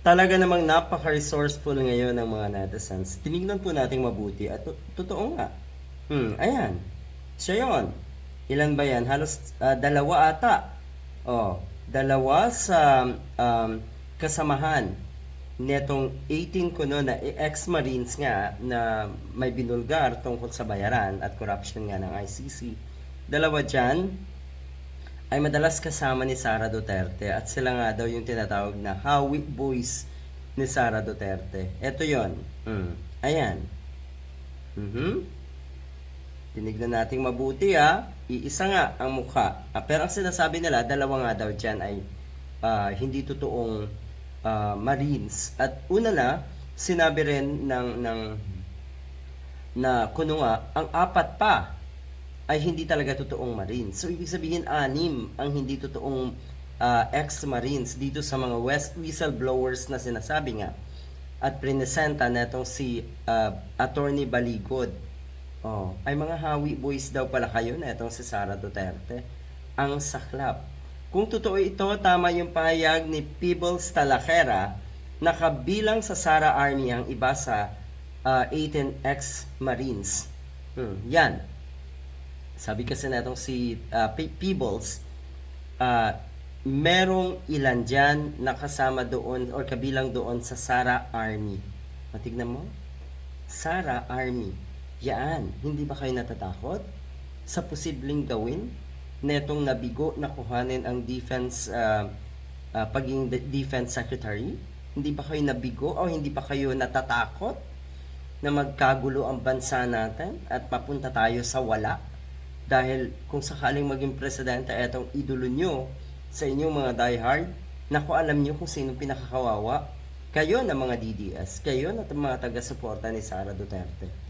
Talaga namang napaka-resourceful ngayon ng mga netizens. Tinignan po nating mabuti at totoo nga. Ayan. Siya yun. Ilan ba yan? Halos dalawa ata. Oh, dalawa sa um, kasamahan netong 18 ko no na ex-marines nga na may binulgar tungkol sa bayaran at corruption nga ng ICC. Dalawa dyan ay madalas kasama ni Sara Duterte at sila nga daw yung tinatawag na Hawi Boys ni Sara Duterte. Ito yon. Ayan. Tinignan natin mabuti Iisa nga ang mukha. Pero ang sinasabi nila, dalawa nga daw dyan ay hindi totoong Marines. At una na, sinabi rin na kuno nga, ang apat pa ay hindi talaga totoong Marines. So, ibig sabihin, 6 ang hindi totoong ex-Marines dito sa mga whistleblowers na sinasabi nga. At prinesenta na itong si Attorney Baligod. Ay mga Hawi Boys daw pala kayo na itong si Sara Duterte. Ang saklap. Kung totoo ito, tama yung pahayag ni Peebles Talakera na kabilang sa Sara Army ang iba sa 18 ex-Marines. Yan. Sabi kasi na itong si Peebles, merong ilan dyan nakasama doon or kabilang doon sa Sara Army. Matignan mo? Sara Army. Yan. Hindi ba kayo natatakot sa posibleng gawin netong nabigo na kuhanin ang defense pagiging defense secretary? Hindi ba kayo nabigo o hindi ba kayo natatakot na magkagulo ang bansa natin at mapunta tayo sa wala? Dahil kung sakaling maging presidente etong idolo nyo sa inyong mga diehard, naku, alam nyo kung sino pinakakawawa. Kayo na mga DDS, kayo na mga taga-suporta ni Sara Duterte.